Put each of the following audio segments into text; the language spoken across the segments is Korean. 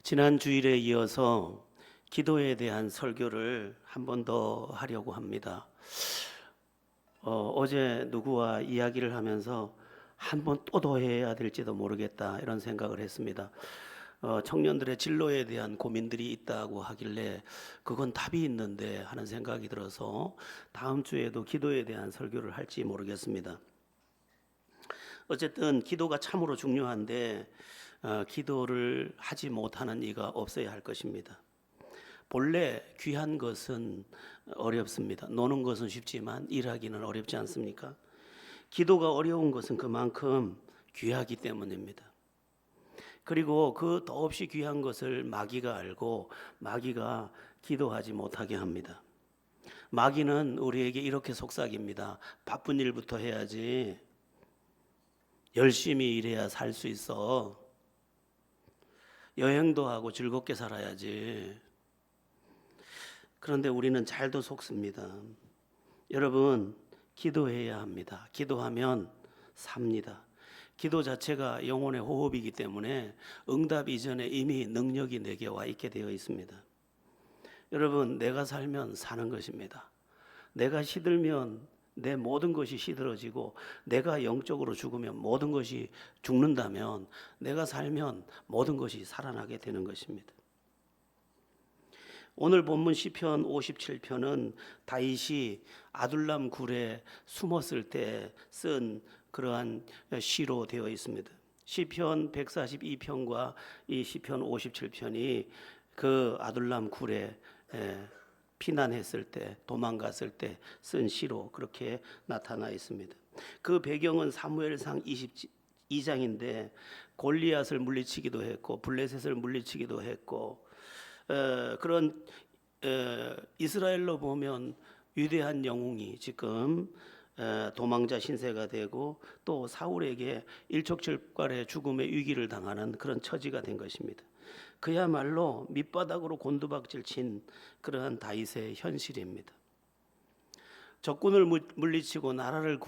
지난 주일에 이어서 기도에 대한 설교를 한 번 더 하려고 합니다. 어제 누구와 이야기를 하면서 한 번 또 더 해야 될지도 모르겠다 이런 생각을 했습니다. 청년들의 진로에 대한 고민들이 있다고 하길래 그건 답이 있는데 하는 생각이 들어서 다음 주에도 기도에 대한 설교를 할지 모르겠습니다. 어쨌든 기도가 참으로 중요한데 기도를 하지 못하는 이가 없어야 할 것입니다. 본래 귀한 것은 어렵습니다. 노는 것은 쉽지만 일하기는 어렵지 않습니까? 기도가 어려운 것은 그만큼 귀하기 때문입니다. 그리고 그 더없이 귀한 것을 마귀가 알고 마귀가 기도하지 못하게 합니다. 마귀는 우리에게 이렇게 속삭입니다. 바쁜 일부터 해야지. 열심히 일해야 살 수 있어. 여행도 하고 즐겁게 살아야지. 그런데 우리는 잘도 속습니다. 여러분, 기도해야 합니다. 기도하면 삽니다. 기도 자체가 영혼의 호흡이기 때문에 응답 이전에 이미 능력이 내게 와 있게 되어 있습니다. 여러분, 내가 살면 사는 것입니다. 내가 시들면 내 모든 것이 시들어지고, 내가 영적으로 죽으면 모든 것이 죽는다면, 내가 살면 모든 것이 살아나게 되는 것입니다. 오늘 본문 시편 57편은 다윗이 아둘람 굴에 숨었을 때 쓴 그러한 시로 되어 있습니다. 시편 142편과 이 시편 57편이 그 아둘람 굴에 피난했을 때, 도망갔을 때 쓴 시로 그렇게 나타나 있습니다. 그 배경은 사무엘상 22장인데 골리앗을 물리치기도 했고 블레셋을 물리치기도 했고 그런 이스라엘로 보면 위대한 영웅이 지금 도망자 신세가 되고 또 사울에게 일촉즉발의 죽음의 위기를 당하는 그런 처지가 된 것입니다. 그야말로 밑바닥으로 곤두박질 친 그러한 다윗의 현실입니다. 적군을 물리치고 나라를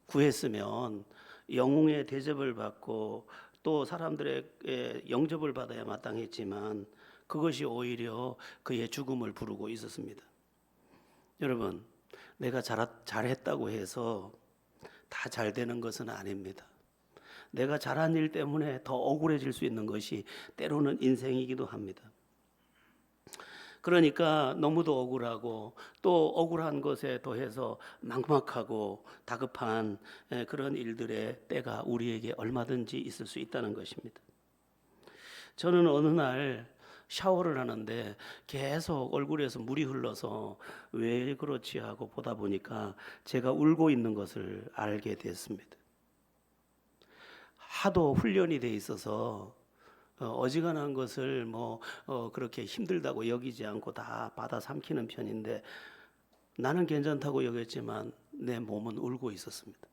구했으면 영웅의 대접을 받고 또 사람들의 영접을 받아야 마땅했지만 그것이 오히려 그의 죽음을 부르고 있었습니다. 여러분, 내가 잘했다고 해서 다 잘 되는 것은 아닙니다. 내가 잘한 일 때문에 더 억울해질 수 있는 것이 때로는 인생이기도 합니다. 그러니까 너무도 억울하고 또 억울한 것에 더해서 막막하고 다급한 그런 일들의 때가 우리에게 얼마든지 있을 수 있다는 것입니다. 저는 어느 날 샤워를 하는데 계속 얼굴에서 물이 흘러서 왜 그렇지 하고 보다 보니까 제가 울고 있는 것을 알게 됐습니다. 하도 훈련이 돼 있어서 어지간한 것을 그렇게 힘들다고 여기지 않고 다 받아 삼키는 편인데 나는 괜찮다고 여겼지만 내 몸은 울고 있었습니다.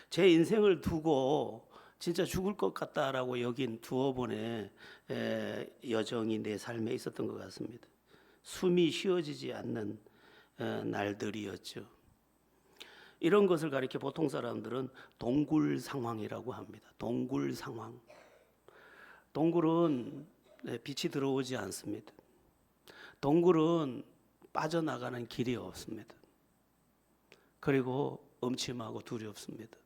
제 인생을 두고 진짜 죽을 것 같다라고 여긴 두어 번의 여정이 내 삶에 있었던 것 같습니다. 숨이 쉬어지지 않는 날들이었죠. 이런 것을 가리켜 보통 사람들은 동굴 상황이라고 합니다. 동굴 상황. 동굴은 빛이 들어오지 않습니다. 동굴은 빠져나가는 길이 없습니다. 그리고 음침하고 두렵습니다.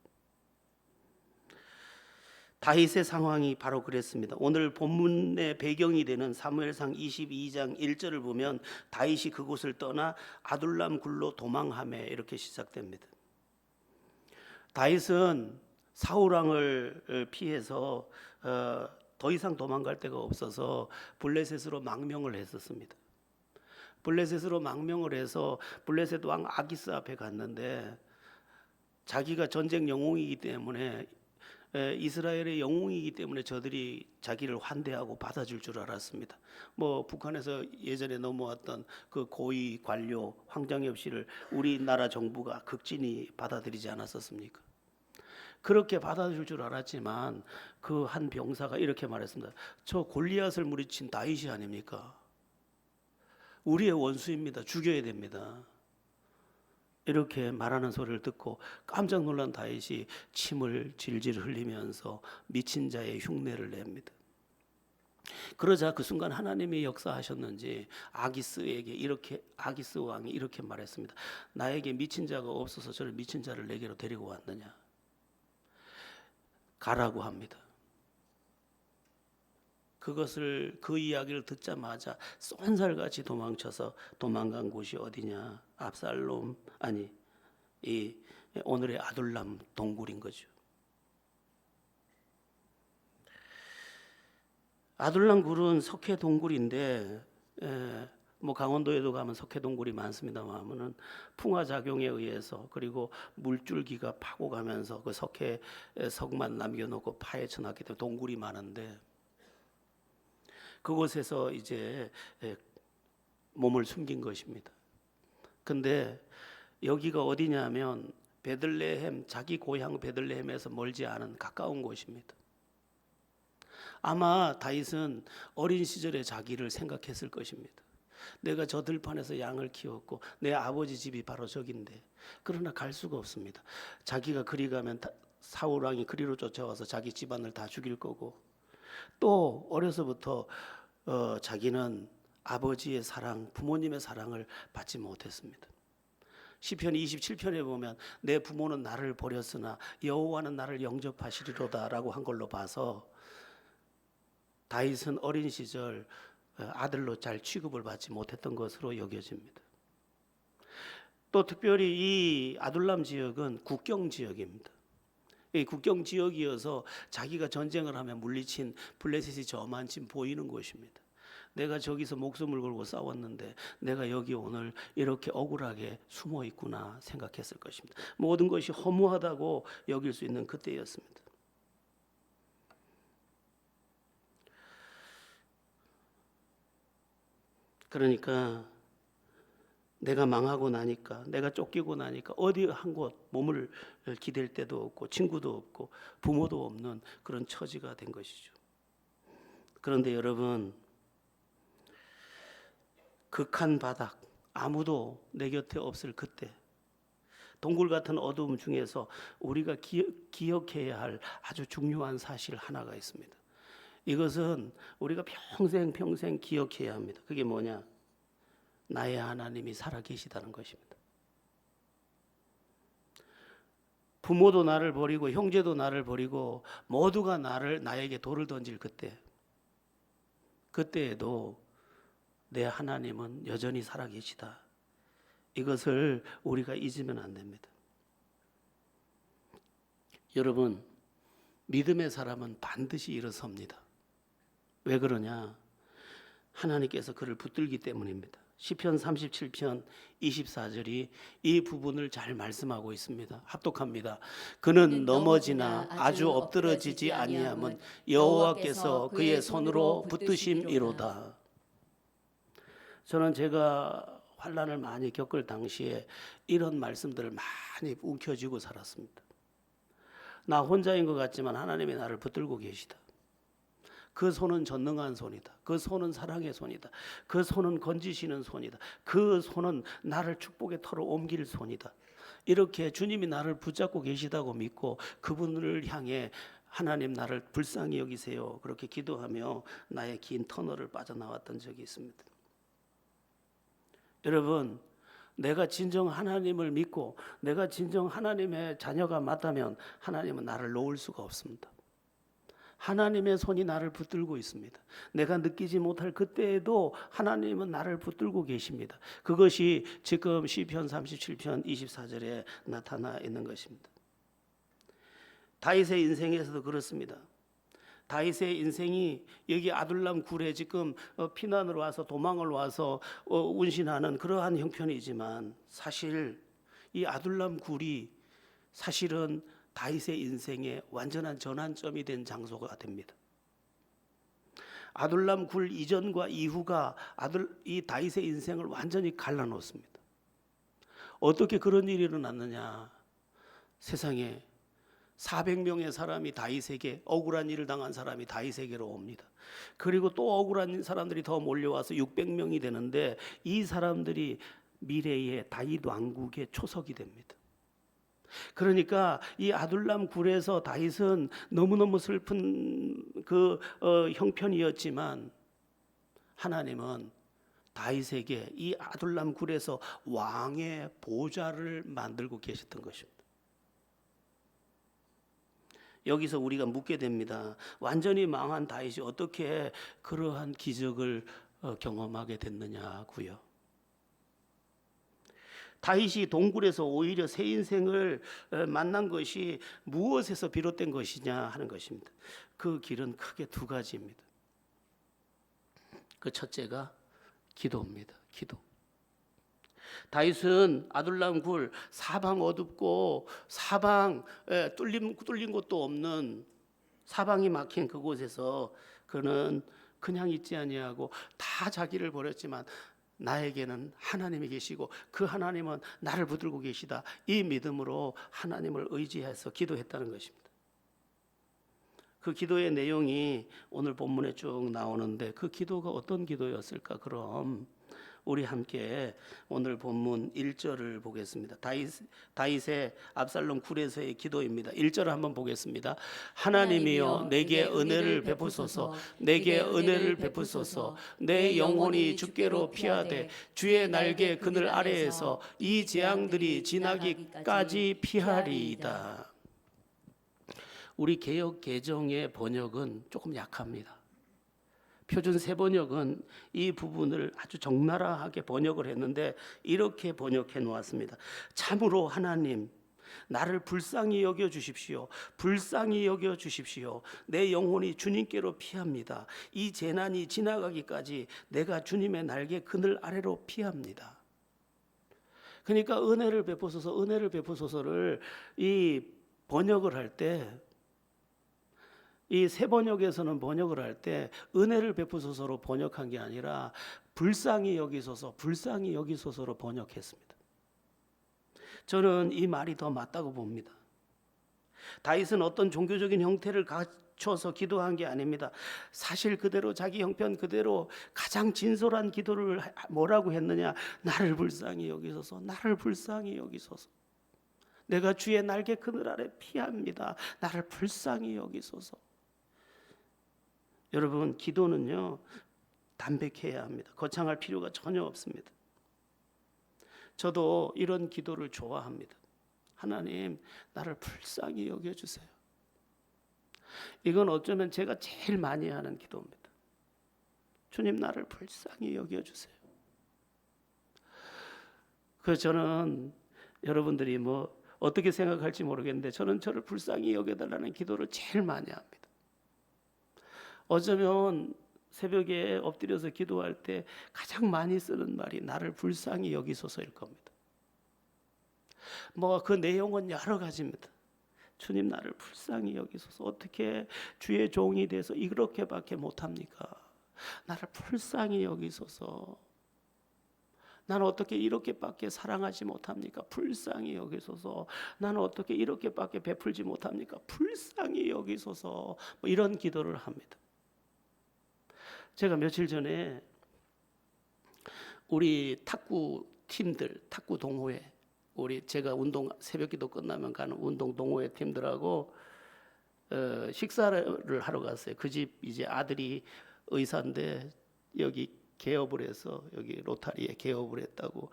다윗의 상황이 바로 그랬습니다. 오늘 본문의 배경이 되는 사무엘상 22장 1절을 보면 다윗이 그곳을 떠나 아둘람 굴로 도망하며 이렇게 시작됩니다. 다윗은 사울 왕을 피해서 더 이상 도망갈 데가 없어서 블레셋으로 망명을 했었습니다. 블레셋으로 망명을 해서 블레셋 왕 아기스 앞에 갔는데 자기가 전쟁 영웅이기 때문에 이스라엘의 영웅이기 때문에 저들이 자기를 환대하고 받아줄 줄 알았습니다. 북한에서 예전에 넘어왔던 그 고위 관료 황장엽 씨를 우리나라 정부가 극진히 받아들이지 않았었습니까? 그렇게 받아줄 줄 알았지만 그 한 병사가 이렇게 말했습니다. 저 골리앗을 물리친 다윗이 아닙니까? 우리의 원수입니다. 죽여야 됩니다. 이렇게 말하는 소리를 듣고 깜짝 놀란 다윗이 침을 질질 흘리면서 미친 자의 흉내를 냅니다. 그러자 그 순간 하나님이 역사하셨는지 아기스 왕이 이렇게 말했습니다. 나에게 미친 자가 없어서 저를 미친 자를 내게로 데리고 왔느냐. 가라고 합니다. 그 이야기를 듣자마자 쏜살같이 도망간 곳이 어디냐? 이 오늘의 아둘람 동굴인 거죠. 아둘람 굴은 석회 동굴인데 뭐 강원도에도 가면 석회 동굴이 많습니다만은 풍화 작용에 의해서 그리고 물줄기가 파고 가면서 그 석회 석만 남겨놓고 파헤쳐 놨기 때문에 동굴이 많은데 그곳에서 이제 몸을 숨긴 것입니다. 근데 여기가 어디냐면 자기 고향 베들레헴에서 멀지 않은 가까운 곳입니다. 아마 다윗은 어린 시절의 자기를 생각했을 것입니다. 내가 저 들판에서 양을 키웠고 내 아버지 집이 바로 저긴데 그러나 갈 수가 없습니다. 자기가 그리 가면 사울 왕이 그리로 쫓아와서 자기 집안을 다 죽일 거고 또 어려서부터 자기는 아버지의 사랑, 부모님의 사랑을 받지 못했습니다. 시편 27편에 보면 내 부모는 나를 버렸으나 여호와는 나를 영접하시리로다라고 한 걸로 봐서 다윗은 어린 시절 아들로 잘 취급을 받지 못했던 것으로 여겨집니다. 또 특별히 이 아둘람 지역은 국경 지역입니다. 이 국경 지역이어서 자기가 전쟁을 하면 물리친 블레셋이 저만치 보이는 곳입니다. 내가 저기서 목숨을 걸고 싸웠는데 내가 여기 오늘 이렇게 억울하게 숨어 있구나 생각했을 것입니다. 모든 것이 허무하다고 여길 수 있는 그때였습니다. 그러니까 내가 망하고 나니까 내가 쫓기고 나니까 어디 한 곳 몸을 기댈 데도 없고 친구도 없고 부모도 없는 그런 처지가 된 것이죠. 그런데 여러분 극한 바닥 아무도 내 곁에 없을 그때 동굴 같은 어두움 중에서 우리가 기억해야 할 아주 중요한 사실 하나가 있습니다. 이것은 우리가 평생 기억해야 합니다. 그게 뭐냐? 나의 하나님이 살아계시다는 것입니다. 부모도 나를 버리고 형제도 나를 버리고 모두가 나에게 돌을 던질 그때에도 내 하나님은 여전히 살아계시다. 이것을 우리가 잊으면 안 됩니다. 여러분, 믿음의 사람은 반드시 일어섭니다. 왜 그러냐? 하나님께서 그를 붙들기 때문입니다. 시편 37편 24절이 이 부분을 잘 말씀하고 있습니다. 합독합니다. 그는 넘어지나 아주 엎드러지지 아니함은 여호와께서 그의 손으로 붙드심이로다. 저는 제가 환난을 많이 겪을 당시에 이런 말씀들을 많이 움켜쥐고 살았습니다. 나 혼자인 것 같지만 하나님이 나를 붙들고 계시다. 그 손은 전능한 손이다. 그 손은 사랑의 손이다. 그 손은 건지시는 손이다. 그 손은 나를 축복의 터로 옮길 손이다. 이렇게 주님이 나를 붙잡고 계시다고 믿고 그분을 향해 하나님 나를 불쌍히 여기세요. 그렇게 기도하며 나의 긴 터널을 빠져나왔던 적이 있습니다. 여러분, 내가 진정 하나님을 믿고 내가 진정 하나님의 자녀가 맞다면 하나님은 나를 놓을 수가 없습니다. 하나님의 손이 나를 붙들고 있습니다. 내가 느끼지 못할 그때에도 하나님은 나를 붙들고 계십니다. 그것이 지금 시편 37편 24절에 나타나 있는 것입니다. 다윗의 인생에서도 그렇습니다. 다윗의 인생이 여기 아둘람 굴에 지금 피난을 와서 도망을 와서 운신하는 그러한 형편이지만 사실 이 아둘람 굴이 사실은 다윗의 인생의 완전한 전환점이 된 장소가 됩니다. 아둘람 굴 이전과 이후가 이 다윗의 인생을 완전히 갈라놓습니다. 어떻게 그런 일이 일어났느냐? 세상에 400명의 사람이 다윗에게 억울한 일을 당한 사람이 다윗에게로 옵니다. 그리고 또 억울한 사람들이 더 몰려와서 600명이 되는데 이 사람들이 미래의 다윗 왕국의 초석이 됩니다. 그러니까 이 아둘람 굴에서 다윗은 너무너무 슬픈 그 형편이었지만 하나님은 다윗에게 이 아둘람 굴에서 왕의 보좌를 만들고 계셨던 것입니다. 여기서 우리가 묻게 됩니다. 완전히 망한 다윗이 어떻게 그러한 기적을 경험하게 됐느냐고요. 다윗이 동굴에서 오히려 새 인생을 만난 것이 무엇에서 비롯된 것이냐 하는 것입니다. 그 길은 크게 두 가지입니다. 그 첫째가 기도입니다. 기도. 다윗은 아둘람 굴 사방 어둡고 사방 뚫린 곳도 없는 사방이 막힌 그곳에서 그는 그냥 있지 아니하고 다 자기를 버렸지만 나에게는 하나님이 계시고 그 하나님은 나를 붙들고 계시다. 이 믿음으로 하나님을 의지해서 기도했다는 것입니다. 그 기도의 내용이 오늘 본문에 쭉 나오는데 그 기도가 어떤 기도였을까? 그럼 우리 함께 오늘 본문 1절을 보겠습니다. 다윗의 압살롬 굴에서의 기도입니다. 1절을 한번 보겠습니다. 하나님이여 내게 은혜를 베푸소서. 내게 은혜를 베푸소서. 내 영혼이 주께로 피하되 주의 날개 그늘 아래에서 이 재앙들이 지나기까지 피하리이다. 우리 개역 개정의 번역은 조금 약합니다. 표준 세번역은 이 부분을 아주 적나라하게 번역을 했는데 이렇게 번역해 놓았습니다. 참으로 하나님, 나를 불쌍히 여겨 주십시오. 불쌍히 여겨 주십시오. 내 영혼이 주님께로 피합니다. 이 재난이 지나가기까지 내가 주님의 날개 그늘 아래로 피합니다. 그러니까 은혜를 베푸소서, 은혜를 베푸소서를 이 번역을 할 때, 이 세 번역에서는 번역을 할 때 은혜를 베푸소서로 번역한 게 아니라 불쌍히 여기소서, 불쌍히 여기소서로 번역했습니다. 저는 이 말이 더 맞다고 봅니다. 다윗은 어떤 종교적인 형태를 갖춰서 기도한 게 아닙니다. 사실 그대로 자기 형편 그대로 가장 진솔한 기도를 뭐라고 했느냐? 나를 불쌍히 여기소서, 나를 불쌍히 여기소서. 내가 주의 날개 그늘 아래 피합니다. 나를 불쌍히 여기소서. 여러분, 기도는요 담백해야 합니다. 거창할 필요가 전혀 없습니다. 저도 이런 기도를 좋아합니다. 하나님, 나를 불쌍히 여겨주세요. 이건 어쩌면 제가 제일 많이 하는 기도입니다. 주님, 나를 불쌍히 여겨주세요. 그래서 저는 여러분들이 뭐 어떻게 생각할지 모르겠는데 저는 저를 불쌍히 여겨달라는 기도를 제일 많이 합니다. 어쩌면 새벽에 엎드려서 기도할 때 가장 많이 쓰는 말이 나를 불쌍히 여기소서일 겁니다. 뭐 그 내용은 여러 가지입니다. 주님, 나를 불쌍히 여기소서. 어떻게 주의 종이 돼서 이렇게밖에 못합니까? 나를 불쌍히 여기소서. 나는 어떻게 이렇게밖에 사랑하지 못합니까? 불쌍히 여기소서. 나는 어떻게 이렇게밖에 베풀지 못합니까? 불쌍히 여기소서. 뭐 이런 기도를 합니다. 제가 며칠 전에 우리 탁구 팀들, 탁구 동호회, 제가 운동 새벽기도 끝나면 가는 운동 동호회 팀들하고 식사를 하러 갔어요. 그 집 이제 아들이 의사인데 여기 개업을 해서 여기 로타리에 개업을 했다고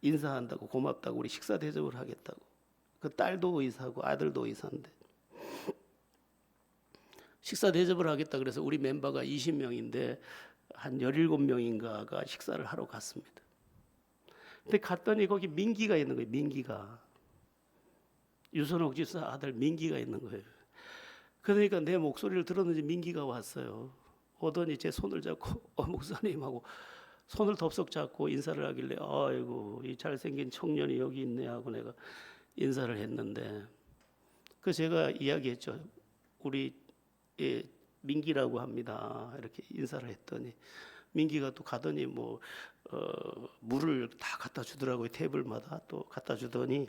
인사한다고 고맙다고 우리 식사 대접을 하겠다고. 그 딸도 의사고 아들도 의사인데 식사 대접을 하겠다 그래서 우리 멤버가 20명인데 한 17명인가가 식사를 하러 갔습니다. 근데 갔더니 거기 민기가 있는 거예요. 민기가. 유선옥 집사 아들 민기가 있는 거예요. 그러니까 내 목소리를 들었는지 민기가 왔어요. 오더니 제 손을 잡고 목사님하고 손을 덥석 잡고 인사를 하길래 아이고 이 잘생긴 청년이 여기 있네 하고 내가 인사를 했는데 그 제가 이야기했죠. 우리 민기라고 합니다. 이렇게 인사를 했더니 민기가 또 가더니 물을 다 갖다 주더라고요. 테이블마다 또 갖다 주더니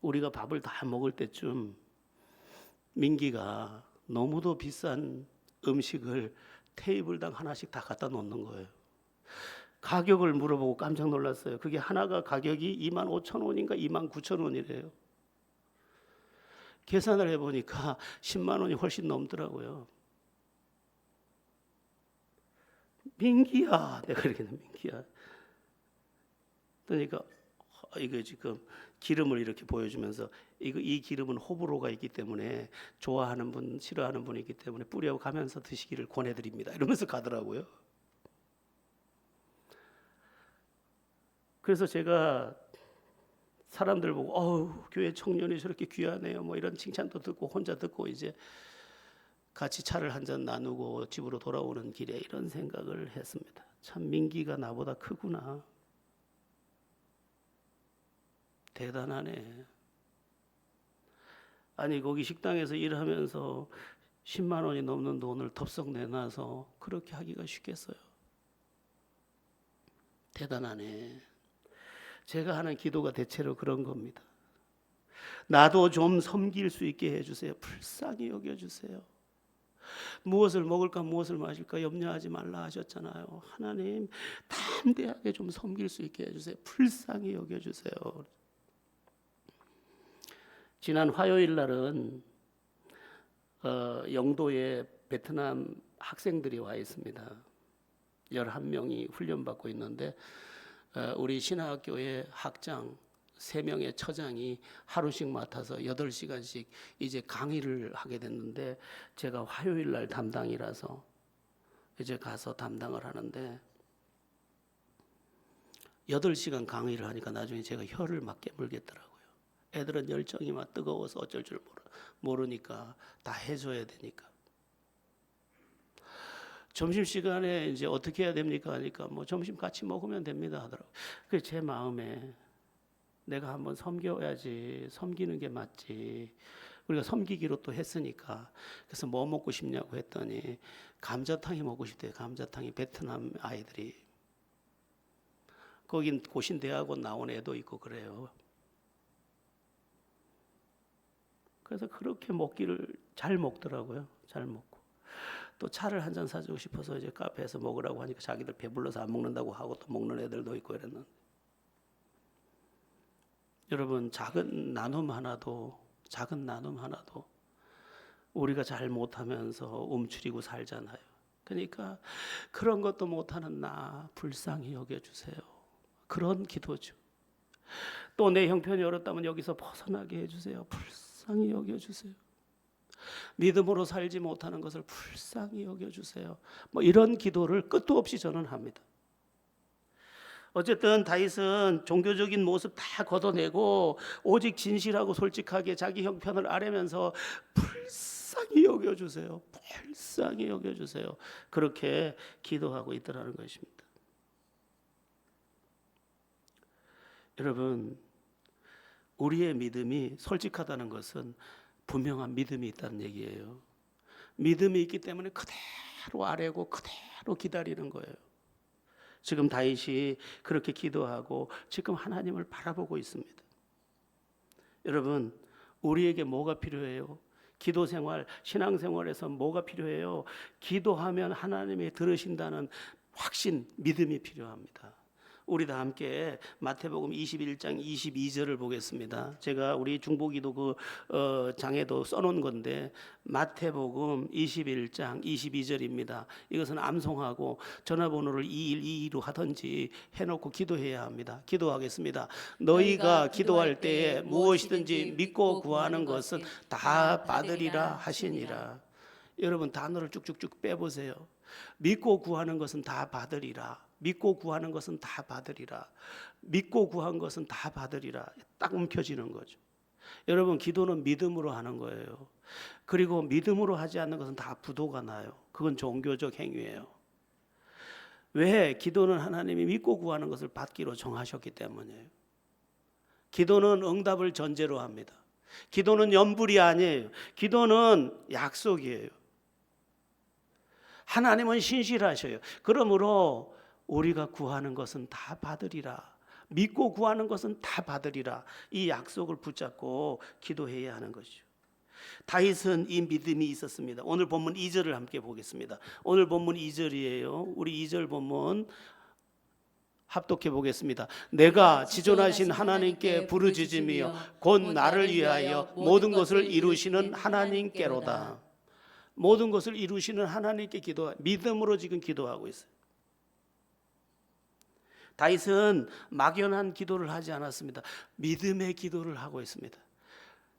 우리가 밥을 다 먹을 때쯤 민기가 너무도 비싼 음식을 테이블당 하나씩 다 갖다 놓는 거예요. 가격을 물어보고 깜짝 놀랐어요. 그게 하나가 가격이 25,000원인가 29,000원이래요. 계산을 해보니까 10만 원이 훨씬 넘더라고요. 민기야, 내가 이렇게 민기야. 그러니까 이거 지금 기름을 이렇게 보여주면서 이 기름은 호불호가 있기 때문에 좋아하는 분, 싫어하는 분이 있기 때문에 뿌려가면서 드시기를 권해드립니다. 이러면서 가더라고요. 그래서 제가 사람들 보고 어우 교회 청년이 저렇게 귀하네요 뭐 이런 칭찬도 듣고 혼자 듣고 이제 같이 차를 한잔 나누고 집으로 돌아오는 길에 이런 생각을 했습니다. 참 민기가 나보다 크구나. 대단하네. 아니 거기 식당에서 일하면서 10만 원이 넘는 돈을 덥석 내놔서 그렇게 하기가 쉽겠어요. 대단하네. 제가 하는 기도가 대체로 그런 겁니다. 나도 좀 섬길 수 있게 해주세요. 불쌍히 여겨주세요. 무엇을 먹을까 무엇을 마실까 염려하지 말라 하셨잖아요. 하나님 담대하게 좀 섬길 수 있게 해주세요. 불쌍히 여겨주세요. 지난 화요일 날은 영도에 베트남 학생들이 와 있습니다. 11명이 훈련받고 있는데 우리 신학교의 학장 3명의 처장이 하루씩 맡아서 8시간씩 이제 강의를 하게 됐는데 제가 화요일 날 담당이라서 이제 가서 담당을 하는데 8시간 강의를 하니까 나중에 제가 혀를 막 깨물겠더라고요. 애들은 열정이 막 뜨거워서 어쩔 줄 모르니까 다 해줘야 되니까. 점심시간에 이제 어떻게 해야 됩니까 하니까 뭐 점심 같이 먹으면 됩니다 하더라고요. 그게 제 마음에 내가 한번 섬겨야지, 섬기는 게 맞지. 우리가 섬기기로 또 했으니까. 그래서 뭐 먹고 싶냐고 했더니 감자탕이 먹고 싶대요. 감자탕이 베트남 아이들이. 거긴 고신대학원 나온 애도 있고 그래요. 그래서 그렇게 먹기를 잘 먹더라고요. 잘 먹고. 또 차를 한 잔 사주고 싶어서 이제 카페에서 먹으라고 하니까 자기들 배불러서 안 먹는다고 하고 또 먹는 애들도 있고 이랬는데. 여러분 작은 나눔 하나도 우리가 잘 못하면서 움츠리고 살잖아요. 그러니까 그런 것도 못하는 나 불쌍히 여겨주세요. 그런 기도죠. 또 내 형편이 어렵다면 여기서 벗어나게 해주세요. 불쌍히 여겨주세요. 믿음으로 살지 못하는 것을 불쌍히 여겨주세요. 뭐 이런 기도를 끝도 없이 저는 합니다. 어쨌든 다윗은 종교적인 모습 다 걷어내고 오직 진실하고 솔직하게 자기 형편을 아뢰면서 불쌍히 여겨주세요. 불쌍히 여겨주세요. 그렇게 기도하고 있더라는 것입니다. 여러분, 우리의 믿음이 솔직하다는 것은 분명한 믿음이 있다는 얘기예요. 믿음이 있기 때문에 그대로 아뢰고 그대로 기다리는 거예요. 지금 다윗이 그렇게 기도하고 지금 하나님을 바라보고 있습니다. 여러분, 우리에게 뭐가 필요해요? 기도 생활, 신앙 생활에서 뭐가 필요해요? 기도하면 하나님이 들으신다는 확신, 믿음이 필요합니다. 우리 다 함께 마태복음 21장 22절을 보겠습니다. 제가 우리 중보기도 그 장에도 써놓은 건데 마태복음 21장 22절입니다. 이것은 암송하고 전화번호를 2122로 하든지 해놓고 기도해야 합니다. 기도하겠습니다. 너희가 기도할 때에 무엇이든지 믿고 구하는 것은 다 받으리라 하시니라. 여러분 단어를 쭉쭉쭉 빼보세요. 믿고 구하는 것은 다 받으리라. 믿고 구하는 것은 다 받으리라. 믿고 구한 것은 다 받으리라. 딱 움켜쥐는 거죠. 여러분 기도는 믿음으로 하는 거예요. 그리고 믿음으로 하지 않는 것은 다 부도가 나요. 그건 종교적 행위예요. 왜? 기도는 하나님이 믿고 구하는 것을 받기로 정하셨기 때문이에요. 기도는 응답을 전제로 합니다. 기도는 염불이 아니에요. 기도는 약속이에요. 하나님은 신실하셔요. 그러므로 우리가 구하는 것은 다 받으리라. 믿고 구하는 것은 다 받으리라. 이 약속을 붙잡고 기도해야 하는 것이죠. 다윗은 이 믿음이 있었습니다. 오늘 본문 2절을 함께 보겠습니다. 오늘 본문 2절이에요. 우리 2절 본문 합독해 보겠습니다. 내가 지존하신 하나님께 부르짖으며 곧 나를 위하여 모든 것을 이루시는 하나님께로다. 모든 것을 이루시는 하나님께 믿음으로 지금 기도하고 있어요. 다윗은 막연한 기도를 하지 않았습니다. 믿음의 기도를 하고 있습니다.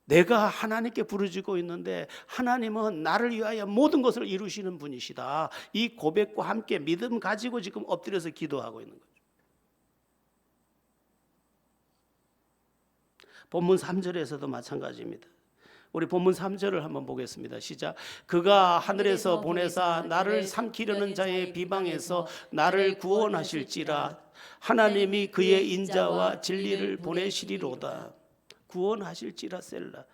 내가 하나님께 부르짖고 있는데 하나님은 나를 위하여 모든 것을 이루시는 분이시다. 이 고백과 함께 믿음 가지고 지금 엎드려서 기도하고 있는 거죠. 본문 3절에서도 마찬가지입니다. 우리 본문 3절을 한번 보겠습니다. 시작. 그가 하늘에서 보내사 나를 삼키려는 자의 비방에서 나를 구원하실지라. 하나님이 그의 인자와 진리를 보내시리로다. 구원하실지라 셀라.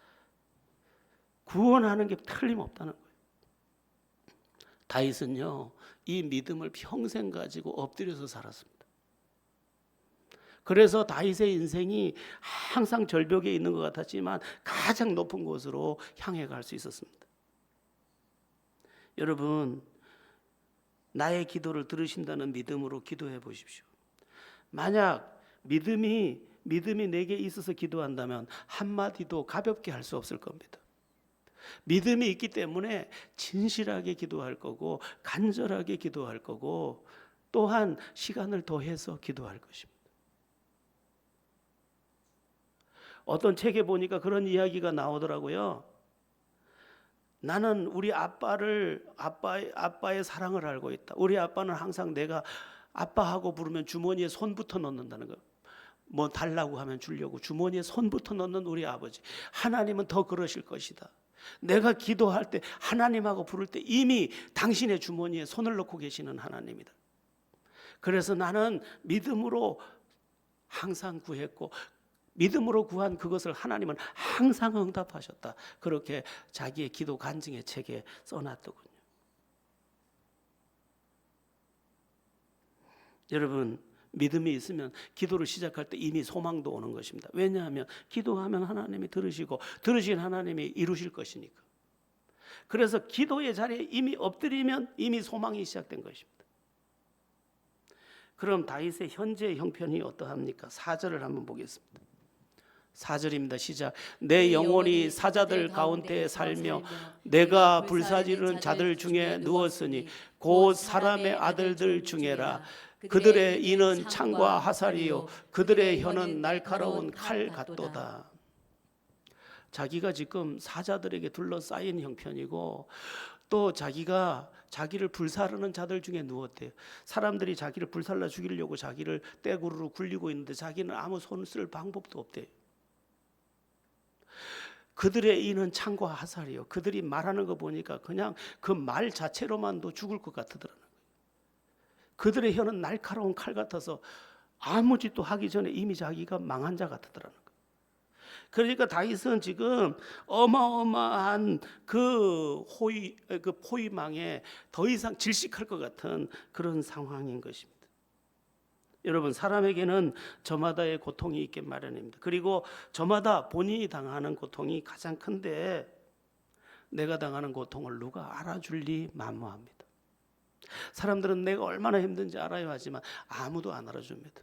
구원하는 게 틀림없다는 거예요. 다윗은요, 이 믿음을 평생 가지고 엎드려서 살았습니다. 그래서 다윗의 인생이 항상 절벽에 있는 것 같았지만 가장 높은 곳으로 향해 갈 수 있었습니다. 여러분, 나의 기도를 들으신다는 믿음으로 기도해 보십시오. 만약 믿음이 내게 있어서 기도한다면 한마디도 가볍게 할 수 없을 겁니다. 믿음이 있기 때문에 진실하게 기도할 거고 간절하게 기도할 거고 또한 시간을 더해서 기도할 것입니다. 어떤 책에 보니까 그런 이야기가 나오더라고요. 나는 우리 아빠의 사랑을 알고 있다. 우리 아빠는 항상 내가 아빠하고 부르면 주머니에 손부터 넣는다는 거. 뭐 달라고 하면 주려고 주머니에 손부터 넣는 우리 아버지. 하나님은 더 그러실 것이다. 내가 기도할 때 하나님하고 부를 때 이미 당신의 주머니에 손을 넣고 계시는 하나님이다. 그래서 나는 믿음으로 항상 구했고 믿음으로 구한 그것을 하나님은 항상 응답하셨다. 그렇게 자기의 기도 간증의 책에 써놨더군요. 여러분, 믿음이 있으면 기도를 시작할 때 이미 소망도 오는 것입니다. 왜냐하면 기도하면 하나님이 들으시고 들으신 하나님이 이루실 것이니까. 그래서 기도의 자리에 이미 엎드리면 이미 소망이 시작된 것입니다. 그럼 다윗의 현재 형편이 어떠합니까? 4절을 한번 보겠습니다. 4절입니다. 시작. 내 영혼이 사자들 가운데 살며 내가 불사지르는 자들 중에 누웠으니 곧 사람의 아들들 중에라. 그들의 이는 창과 화살이요 그들의 혀는 날카로운 칼 같도다. 자기가 지금 사자들에게 둘러싸인 형편이고 또 자기를 불사르는 자들 중에 누웠대요. 사람들이 자기를 불살라 죽이려고 자기를 떼구르르 굴리고 있는데 자기는 아무 손을 쓸 방법도 없대요. 그들의 이는 창과 화살이요. 그들이 말하는 거 보니까 그냥 그 말 자체로만도 죽을 것 같더라고요. 그들의 혀는 날카로운 칼 같아서 아무 짓도 하기 전에 이미 자기가 망한 자 같더라고요. 그러니까 다윗은 지금 어마어마한 그 포위망에 더 이상 질식할 것 같은 그런 상황인 것입니다. 여러분, 사람에게는 저마다의 고통이 있게 마련입니다. 그리고 저마다 본인이 당하는 고통이 가장 큰데 내가 당하는 고통을 누가 알아줄리 만무합니다. 사람들은 내가 얼마나 힘든지 알아야 하지만 아무도 안 알아줍니다.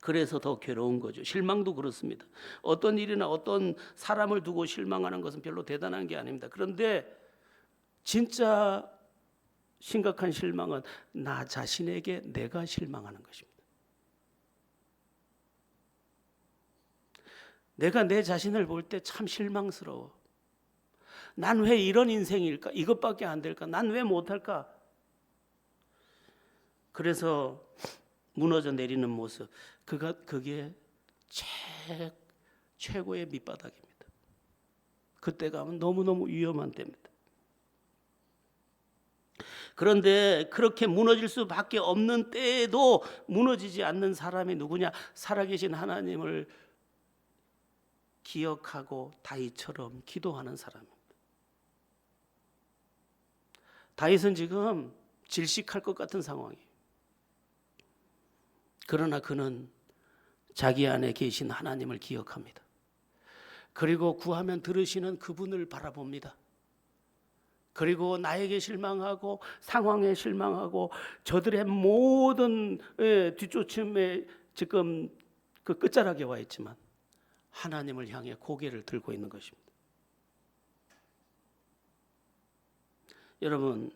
그래서 더 괴로운 거죠. 실망도 그렇습니다. 어떤 일이나 어떤 사람을 두고 실망하는 것은 별로 대단한 게 아닙니다. 그런데 진짜 심각한 실망은 나 자신에게 내가 실망하는 것입니다. 내가 내 자신을 볼 때 참 실망스러워. 난 왜 이런 인생일까? 이것밖에 안 될까? 난 왜 못할까? 그래서 무너져 내리는 모습, 그게 최고의 밑바닥입니다. 그때 가면 너무너무 위험한 때입니다. 그런데 그렇게 무너질 수밖에 없는 때에도 무너지지 않는 사람이 누구냐? 살아계신 하나님을 기억하고 다윗처럼 기도하는 사람입니다. 다윗은 지금 질식할 것 같은 상황이에요. 그러나 그는 자기 안에 계신 하나님을 기억합니다. 그리고 구하면 들으시는 그분을 바라봅니다. 그리고 나에게 실망하고 상황에 실망하고 저들의 모든 뒤쫓음에 지금 그 끝자락에 와 있지만 하나님을 향해 고개를 들고 있는 것입니다. 여러분,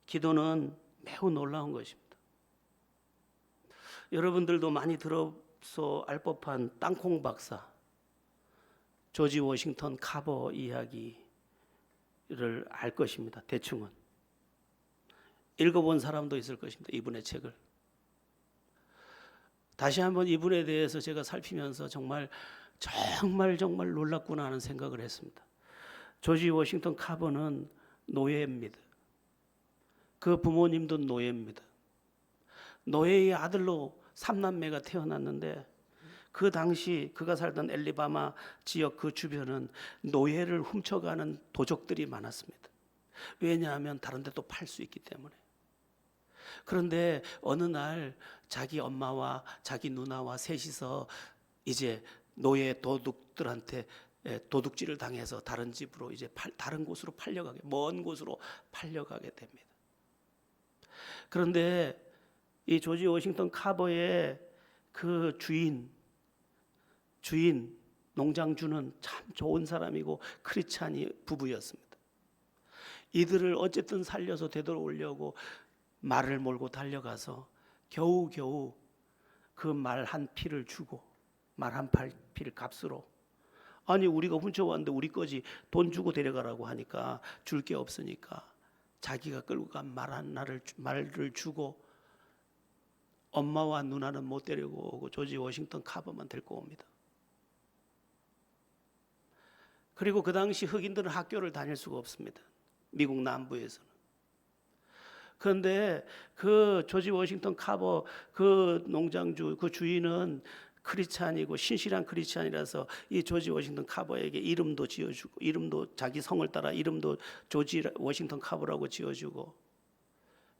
기도는 매우 놀라운 것입니다. 여러분들도 많이 들어서 알 법한 땅콩 박사 조지 워싱턴 카버 이야기를 알 것입니다. 대충은 읽어본 사람도 있을 것입니다. 이분의 책을 다시 한번 이분에 대해서 제가 살피면서 정말 놀랍구나 하는 생각을 했습니다. 조지 워싱턴 카버는 노예입니다. 그 부모님도 노예입니다. 노예의 아들로 3남매가 태어났는데 그 당시 그가 살던 엘리바마 지역 그 주변은 노예를 훔쳐가는 도적들이 많았습니다. 왜냐하면 다른 데 또 팔 수 있기 때문에. 그런데 어느 날 자기 엄마와 자기 누나와 셋이서 이제 노예 도둑들한테 도둑질을 당해서 다른 집으로 이제 다른 곳으로 팔려가게, 먼 곳으로 팔려가게 됩니다. 그런데 이 조지 워싱턴 카버의 그 주인 농장주는 참 좋은 사람이고 크리스찬이 부부였습니다. 이들을 어쨌든 살려서 되돌아오려고 말을 몰고 달려가서 겨우겨우 그 말 한 피를 주고 말 한 피를 값으로, 아니 우리가 훔쳐왔는데 우리 거지 돈 주고 데려가라고 하니까 줄 게 없으니까 자기가 끌고 간 말을 주고 엄마와 누나는 못 데리고 오고 조지 워싱턴 카버만 데리고 옵니다. 그리고 그 당시 흑인들은 학교를 다닐 수가 없습니다. 미국 남부에서는. 그런데 그 조지 워싱턴 카버 그 농장주 그 주인은 크리스찬이고 신실한 크리스찬이라서 이 조지 워싱턴 카버에게 이름도 지어주고, 이름도 자기 성을 따라 이름도 조지 워싱턴 카버라고 지어주고,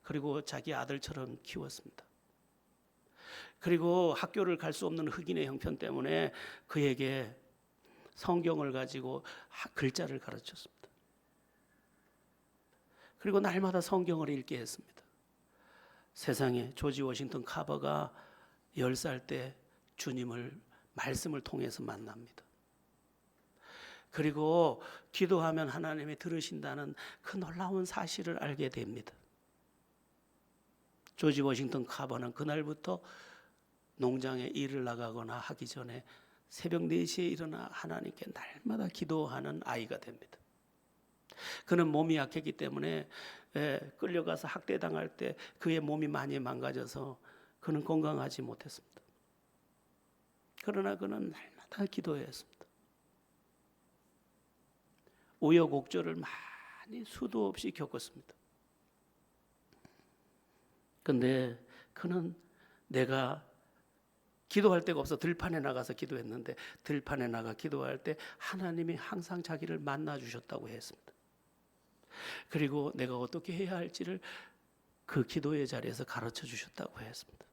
그리고 자기 아들처럼 키웠습니다. 그리고 학교를 갈 수 없는 흑인의 형편 때문에 그에게 성경을 가지고 글자를 가르쳤습니다. 그리고 날마다 성경을 읽게 했습니다. 세상에 조지 워싱턴 카버가 10살 때 주님을 말씀을 통해서 만납니다. 그리고 기도하면 하나님이 들으신다는 그 놀라운 사실을 알게 됩니다. 조지 워싱턴 카버는 그날부터 농장에 일을 나가거나 하기 전에 새벽 4시에 일어나 하나님께 날마다 기도하는 아이가 됩니다. 그는 몸이 약했기 때문에 끌려가서 학대당할 때 그의 몸이 많이 망가져서 그는 건강하지 못했습니다. 그러나 그는 날마다 기도했습니다. 우여곡절을 많이 수도 없이 겪었습니다. 그런데 그는 내가 기도할 데가 없어 들판에 나가서 기도했는데 들판에 나가 기도할 때 하나님이 항상 자기를 만나 주셨다고 했습니다. 그리고 내가 어떻게 해야 할지를 그 기도의 자리에서 가르쳐 주셨다고 했습니다.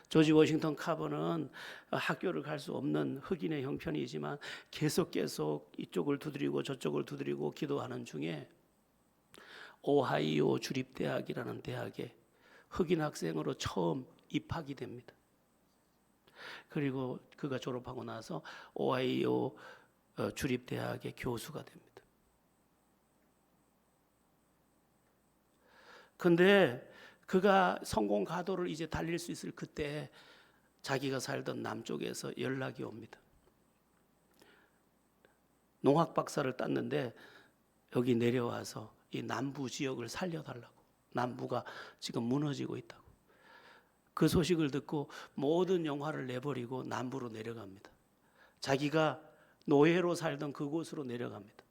조지 워싱턴 카버는 학교를 갈 수 없는 흑인의 형편이지만 계속 이쪽을 두드리고 저쪽을 두드리고 기도하는 중에 오하이오 주립대학이라는 대학에 흑인 학생으로 처음 입학이 됩니다. 그리고 그가 졸업하고 나서 오하이오 주립대학의 교수가 됩니다. 근데 그가 성공 가도를 이제 달릴 수 있을 그때 자기가 살던 남쪽에서 연락이 옵니다. 농학 박사를 땄는데 여기 내려와서 이 남부 지역을 살려달라고. 남부가 지금 무너지고 있다고. 그 소식을 듣고 모든 영화를 내버리고 남부로 내려갑니다. 자기가 노예로 살던 그곳으로 내려갑니다.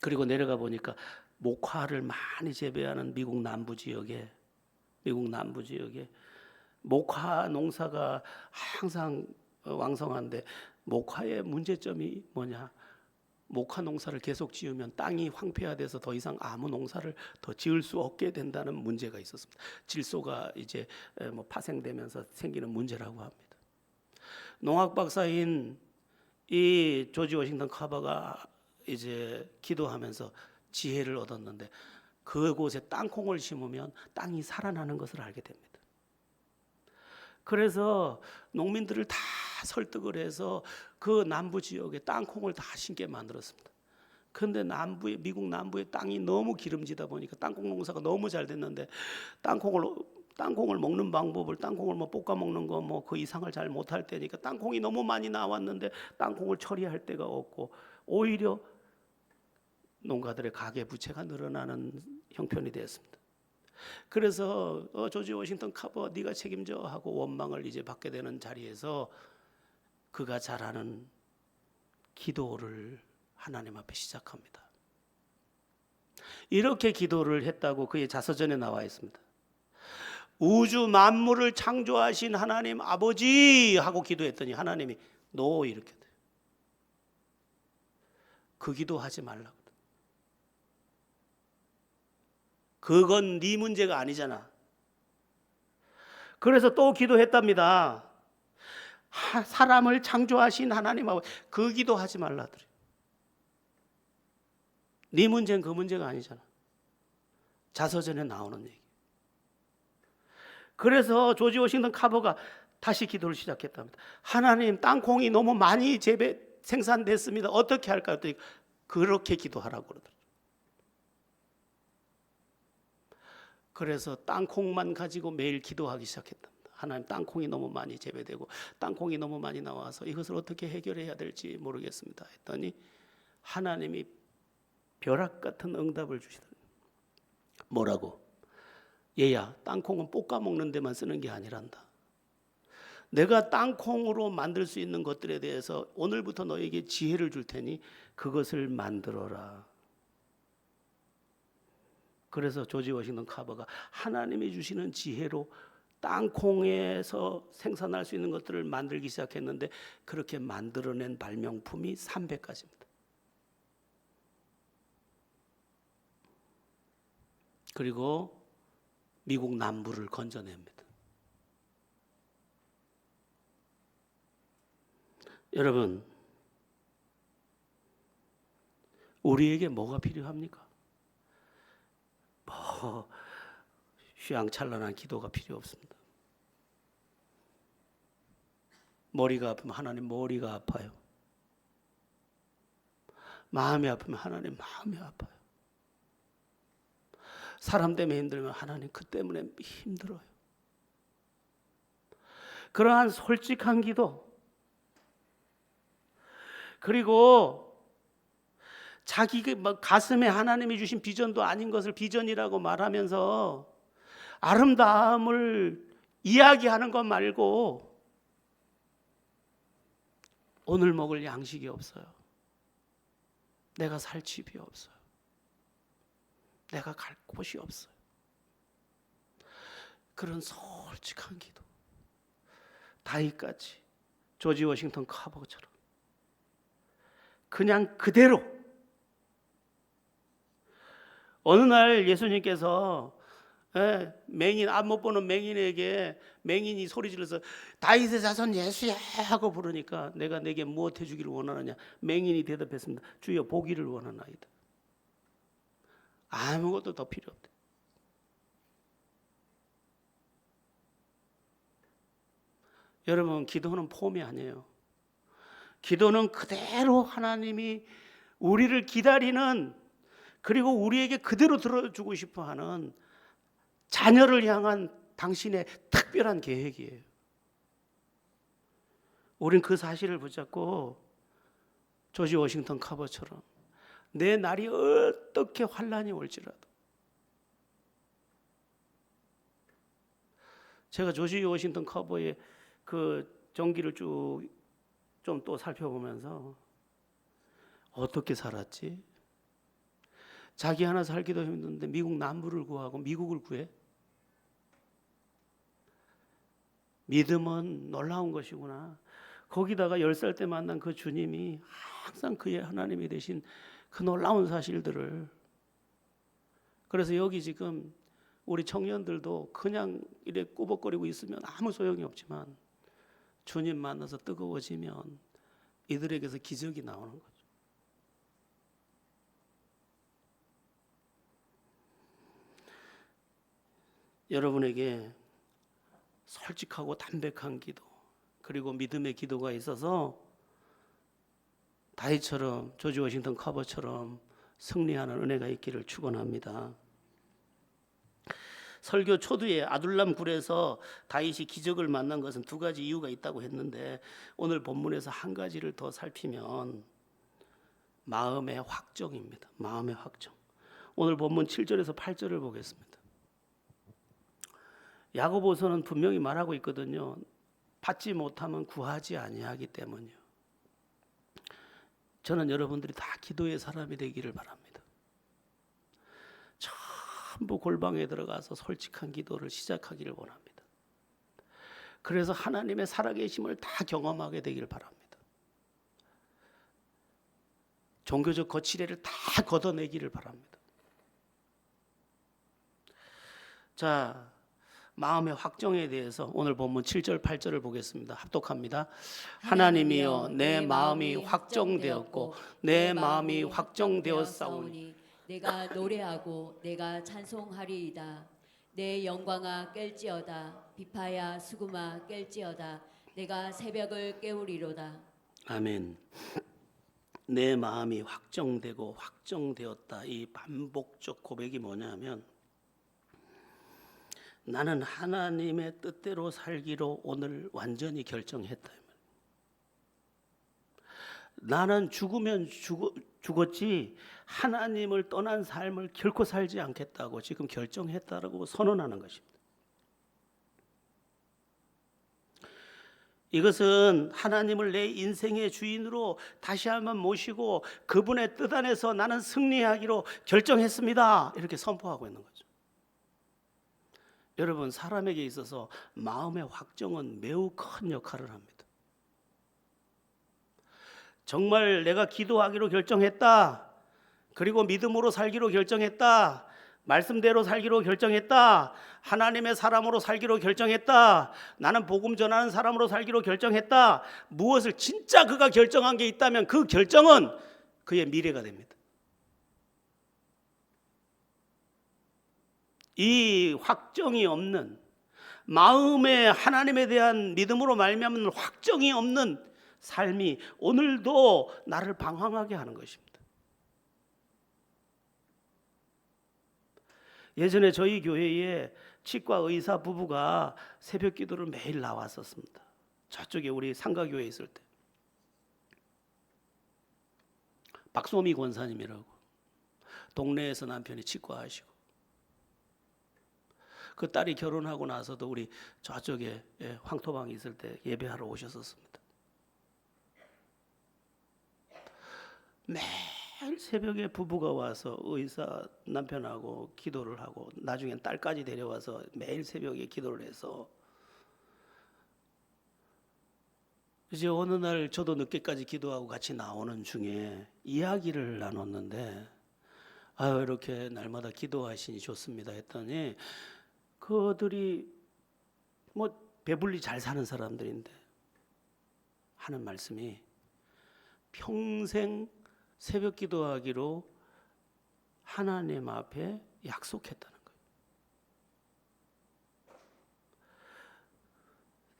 그리고 내려가 보니까 목화를 많이 재배하는 미국 남부 지역에 목화 농사가 항상 왕성한데 목화의 문제점이 뭐냐? 목화 농사를 계속 지으면 땅이 황폐화돼서 더 이상 아무 농사를 더 지을 수 없게 된다는 문제가 있었습니다. 질소가 이제 파생되면서 생기는 문제라고 합니다. 농학 박사인 이 조지 워싱턴 카버가 이제 기도하면서 지혜를 얻었는데 그곳에 땅콩을 심으면 땅이 살아나는 것을 알게 됩니다. 그래서 농민들을 다 설득을 해서 그 남부 지역에 땅콩을 다 심게 만들었습니다. 그런데 미국 남부의 땅이 너무 기름지다 보니까 땅콩 농사가 너무 잘 됐는데 땅콩을 먹는 방법을 땅콩을 뭐 볶아 먹는 거 뭐 그 이상을 잘 못할 때니까 땅콩이 너무 많이 나왔는데 땅콩을 처리할 데가 없고 오히려 농가들의 가계 부채가 늘어나는 형편이 되었습니다. 그래서 조지 워싱턴 카버 네가 책임져 하고 원망을 이제 받게 되는 자리에서 그가 잘하는 기도를 하나님 앞에 시작합니다. 이렇게 기도를 했다고 그의 자서전에 나와 있습니다. 우주 만물을 창조하신 하나님 아버지 하고 기도했더니 하나님이 너 이렇게 돼요. 그 기도하지 말라고. 그건 네 문제가 아니잖아. 그래서 또 기도했답니다. 사람을 창조하신 하나님 아버지 그 기도하지 말라더래. 네 문제는 그 문제가 아니잖아. 자서전에 나오는 얘기. 그래서 조지 워싱턴 카버가 다시 기도를 시작했답니다. 하나님 땅콩이 너무 많이 생산됐습니다. 어떻게 할까요? 그렇게 기도하라고 그러더라고요. 그래서 땅콩만 가지고 매일 기도하기 시작했답니다. 하나님 땅콩이 너무 많이 재배되고 땅콩이 너무 많이 나와서 이것을 어떻게 해결해야 될지 모르겠습니다 했더니 하나님이 벼락 같은 응답을 주시더라고요. 뭐라고? 얘야 땅콩은 볶아 먹는 데만 쓰는 게 아니란다. 내가 땅콩으로 만들 수 있는 것들에 대해서 오늘부터 너에게 지혜를 줄 테니 그것을 만들어라. 그래서 조지 워싱턴 카버가 하나님이 주시는 지혜로 땅콩에서 생산할 수 있는 것들을 만들기 시작했는데 그렇게 만들어낸 발명품이 300가지입니다. 그리고 미국 남부를 건져냅니다. 여러분, 우리에게 뭐가 필요합니까? 휘황찬란한 기도가 필요 없습니다. 머리가 아프면 하나님 머리가 아파요. 마음이 아프면 하나님 마음이 아파요. 사람 때문에 힘들면 하나님 그 때문에 힘들어요. 그러한 솔직한 기도, 그리고 자기 가슴에 하나님이 주신 비전도 아닌 것을 비전이라고 말하면서 아름다움을 이야기하는 것 말고 오늘 먹을 양식이 없어요. 내가 살 집이 없어요. 내가 갈 곳이 없어요. 그런 솔직한 기도. 다윗같이 조지 워싱턴 카버처럼 그냥 그대로. 어느 날 예수님께서 맹인, 앞 못 보는 맹인에게 맹인이 소리 질러서 다윗의 자손 예수야 하고 부르니까 내가 내게 무엇 해주기를 원하느냐. 맹인이 대답했습니다. 주여 보기를 원하나이다. 아무것도 더 필요 없대. 여러분, 기도는 폼이 아니에요. 기도는 그대로 하나님이 우리를 기다리는, 그리고 우리에게 그대로 들어주고 싶어하는 자녀를 향한 당신의 특별한 계획이에요. 우린 그 사실을 붙잡고 조지 워싱턴 카버처럼 내 날이 어떻게 환란이 올지라도, 제가 조지 워싱턴 카버의 그 전기를 쭉 좀 또 살펴보면서 어떻게 살았지? 자기 하나 살기도 힘든데 미국 남부를 구하고 미국을 구해? 믿음은 놀라운 것이구나. 거기다가 10살 때 만난 그 주님이 항상 그의 하나님이 되신 그 놀라운 사실들을. 그래서 여기 지금 우리 청년들도 그냥 이래 꾸벅거리고 있으면 아무 소용이 없지만 주님 만나서 뜨거워지면 이들에게서 기적이 나오는 거죠. 여러분에게 솔직하고 담백한 기도, 그리고 믿음의 기도가 있어서 다윗처럼, 조지 워싱턴 커버처럼 승리하는 은혜가 있기를 축원합니다. 설교 초두에 아둘람 굴에서 다윗이 기적을 만난 것은 두 가지 이유가 있다고 했는데, 오늘 본문에서 한 가지를 더 살피면 마음의 확정입니다. 마음의 확정. 오늘 본문 7절에서 8절을 보겠습니다. 야고보서는 분명히 말하고 있거든요. 받지 못하면 구하지 아니하기 때문이요. 저는 여러분들이 다 기도의 사람이 되기를 바랍니다. 전부 골방에 들어가서 솔직한 기도를 시작하기를 원합니다. 그래서 하나님의 살아계심을 다 경험하게 되기를 바랍니다. 종교적 거칠애를 다 걷어내기를 바랍니다. 자, 마음의 확정에 대해서 오늘 본문 7절 8절을 보겠습니다. 합독합니다. 하나님이여, 내 마음이 확정되었고 내 마음이 확정되었사오니 내가 노래하고 내가 찬송하리이다. 내 영광아 깰지어다. 비파야 수금아 깰지어다. 내가 새벽을 깨우리로다. 아멘. 내 마음이 확정되고 확정되었다. 이 반복적 고백이 뭐냐면, 나는 하나님의 뜻대로 살기로 오늘 완전히 결정했다. 나는 죽으면 죽었지 하나님을 떠난 삶을 결코 살지 않겠다고 지금 결정했다라고 선언하는 것입니다. 이것은 하나님을 내 인생의 주인으로 다시 한번 모시고 그분의 뜻 안에서 나는 승리하기로 결정했습니다, 이렇게 선포하고 있는 거죠. 여러분, 사람에게 있어서 마음의 확정은 매우 큰 역할을 합니다. 정말 내가 기도하기로 결정했다, 그리고 믿음으로 살기로 결정했다, 말씀대로 살기로 결정했다, 하나님의 사람으로 살기로 결정했다, 나는 복음 전하는 사람으로 살기로 결정했다, 무엇을 진짜 그가 결정한 게 있다면 그 결정은 그의 미래가 됩니다. 이 확정이 없는, 마음에 하나님에 대한 믿음으로 말미암는 확정이 없는 삶이 오늘도 나를 방황하게 하는 것입니다. 예전에 저희 교회에 치과 의사 부부가 새벽 기도를 매일 나왔었습니다. 저쪽에 우리 상가교회에 있을 때. 박소미 권사님이라고, 동네에서 남편이 치과 하시고, 그 딸이 결혼하고 나서도 우리 저쪽에 황토방에 있을 때 예배하러 오셨었습니다. 매일 새벽에 부부가 와서 의사 남편하고 기도를 하고, 나중엔 딸까지 데려와서 매일 새벽에 기도를 해서, 이제 어느 날 저도 늦게까지 기도하고 같이 나오는 중에 이야기를 나눴는데, 아유, 이렇게 날마다 기도하시니 좋습니다 했더니, 그들이 뭐 배불리 잘 사는 사람들인데 하는 말씀이, 평생 새벽 기도하기로 하나님 앞에 약속했다는 거예요.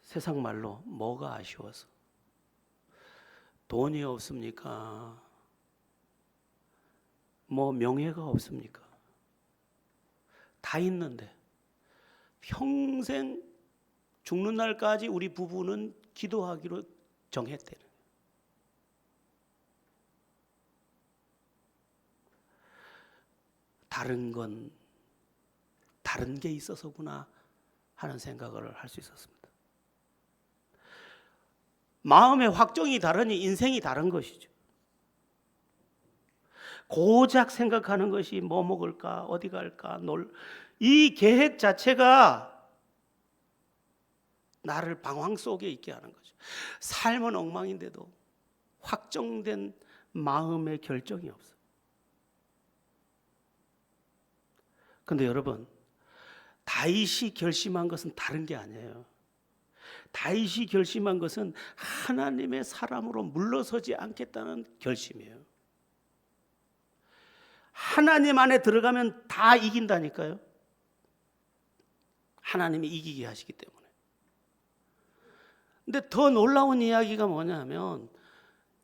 세상 말로 뭐가 아쉬워서? 돈이 없습니까? 뭐 명예가 없습니까? 다 있는데 평생 죽는 날까지 우리 부부는 기도하기로 정했대요. 다른 건 다른 게 있어서구나 하는 생각을 할 수 있었습니다. 마음의 확정이 다르니 인생이 다른 것이죠. 고작 생각하는 것이 뭐 먹을까, 어디 갈까, 이 계획 자체가 나를 방황 속에 있게 하는 거죠. 삶은 엉망인데도 확정된 마음의 결정이 없어요. 그런데 여러분, 다윗이 결심한 것은 다른 게 아니에요. 다윗이 결심한 것은 하나님의 사람으로 물러서지 않겠다는 결심이에요. 하나님 안에 들어가면 다 이긴다니까요. 하나님이 이기게 하시기 때문에. 근데 더 놀라운 이야기가 뭐냐면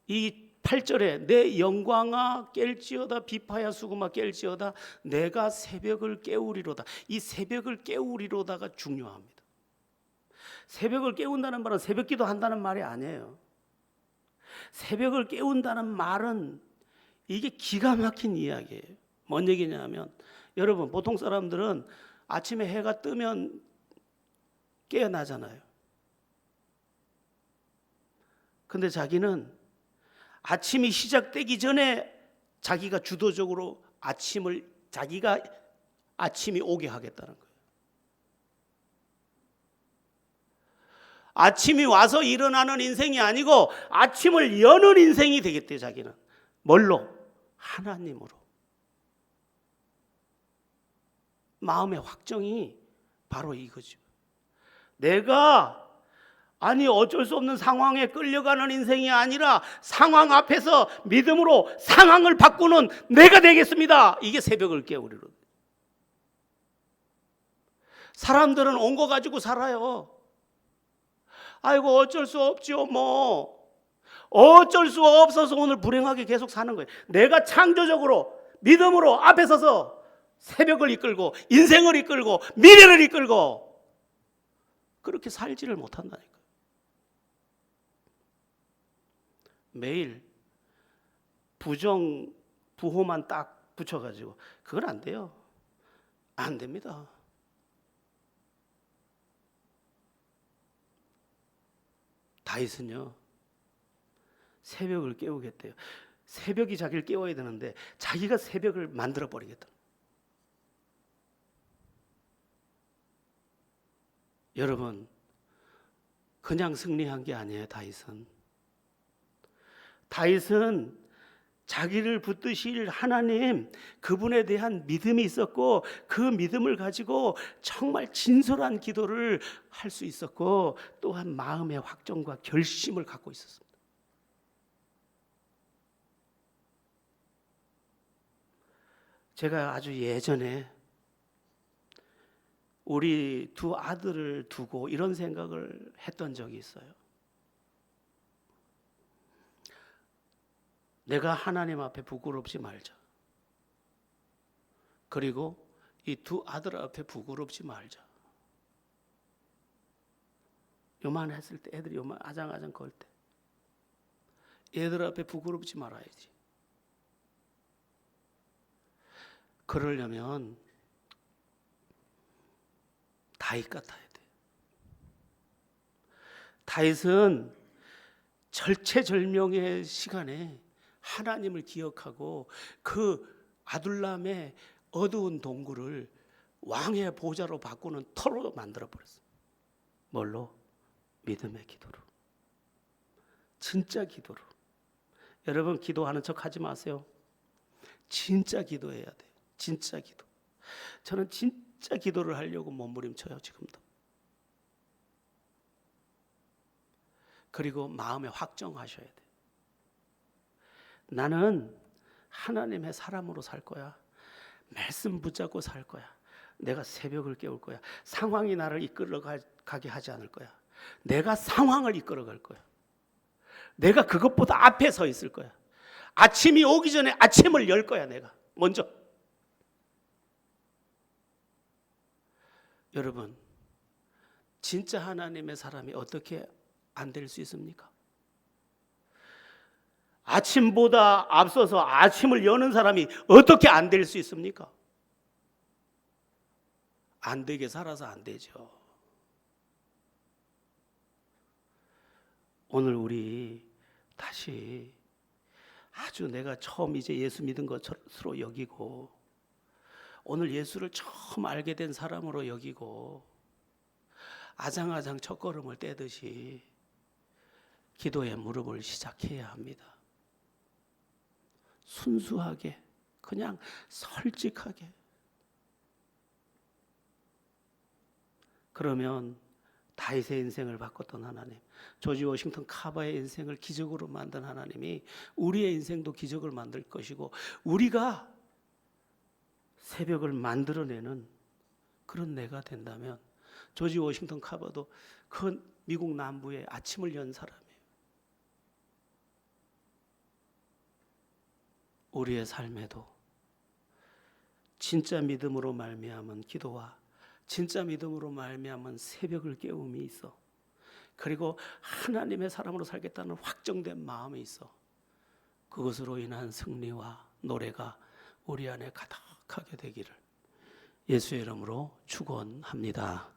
이 8절에 내 영광아 깰지어다 비파야 수금아 깰지어다 내가 새벽을 깨우리로다. 이 새벽을 깨우리로다가 중요합니다. 새벽을 깨운다는 말은 새벽 기도한다는 말이 아니에요. 새벽을 깨운다는 말은 이게 기가 막힌 이야기예요. 뭔 얘기냐면 여러분 보통 사람들은 아침에 해가 뜨면 깨어나잖아요. 근데 자기는 아침이 시작되기 전에 자기가 주도적으로 자기가 아침이 오게 하겠다는 거예요. 아침이 와서 일어나는 인생이 아니고 아침을 여는 인생이 되겠대요. 자기는 뭘로? 하나님으로. 마음의 확정이 바로 이거죠. 내가 어쩔 수 없는 상황에 끌려가는 인생이 아니라 상황 앞에서 믿음으로 상황을 바꾸는 내가 되겠습니다. 이게 새벽을 깨우리로. 사람들은 온 거 가지고 살아요. 아이고 어쩔 수 없지요 뭐. 어쩔 수 없어서 오늘 불행하게 계속 사는 거예요. 내가 창조적으로 믿음으로 앞에 서서 새벽을 이끌고 인생을 이끌고 미래를 이끌고 그렇게 살지를 못한다니까요. 매일 부정 부호만 딱 붙여가지고 그건 안 돼요. 안 됩니다. 다윗은요 새벽을 깨우겠대요. 새벽이 자기를 깨워야 되는데 자기가 새벽을 만들어 버리겠다. 여러분 그냥 승리한 게 아니에요. 다윗은 자기를 붙드실 하나님 그분에 대한 믿음이 있었고 그 믿음을 가지고 정말 진솔한 기도를 할 수 있었고 또한 마음의 확정과 결심을 갖고 있었습니다. 제가 아주 예전에 우리 두 아들을 두고 이런 생각을 했던 적이 있어요. 내가 하나님 앞에 부끄럽지 말자. 그리고 이 두 아들 앞에 부끄럽지 말자. 요만했을 때 애들이 요만 아장아장 걸 때 애들 앞에 부끄럽지 말아야지. 그러려면 다윗 같아야 돼. 다윗은 절체절명의 시간에 하나님을 기억하고 그 아둘람의 어두운 동굴을 왕의 보좌로 바꾸는 터로 만들어 버렸어요. 뭘로? 믿음의 기도로. 진짜 기도로. 여러분 기도하는 척 하지 마세요. 진짜 기도해야 돼요. 진짜 기도. 저는 진짜 기도를 하려고 몸부림쳐요 지금도. 그리고 마음에 확정하셔야 돼요. 나는 하나님의 사람으로 살 거야. 말씀 붙잡고 살 거야. 내가 새벽을 깨울 거야. 상황이 나를 이끌어가게 하지 않을 거야. 내가 상황을 이끌어갈 거야. 내가 그것보다 앞에 서 있을 거야. 아침이 오기 전에 아침을 열 거야. 내가 먼저. 여러분 진짜 하나님의 사람이 어떻게 안 될 수 있습니까? 아침보다 앞서서 아침을 여는 사람이 어떻게 안 될 수 있습니까? 안 되게 살아서 안 되죠. 오늘 우리 다시 아주 내가 처음 이제 예수 믿은 것으로 여기고 오늘 예수를 처음 알게 된 사람으로 여기고 아장아장 첫걸음을 떼듯이 기도의 무릎을 시작해야 합니다. 순수하게 그냥 솔직하게. 그러면 다윗의 인생을 바꿨던 하나님, 조지 워싱턴 카바의 인생을 기적으로 만든 하나님이 우리의 인생도 기적을 만들 것이고 우리가 새벽을 만들어내는 그런 내가 된다면 조지 워싱턴 카버도 그 미국 남부에 아침을 연 사람이에요. 우리의 삶에도 진짜 믿음으로 말미암은 기도와 진짜 믿음으로 말미암은 새벽을 깨움이 있어. 그리고 하나님의 사람으로 살겠다는 확정된 마음이 있어. 그것으로 인한 승리와 노래가 우리 안에 가득하게 되기를 예수의 이름으로 축원합니다.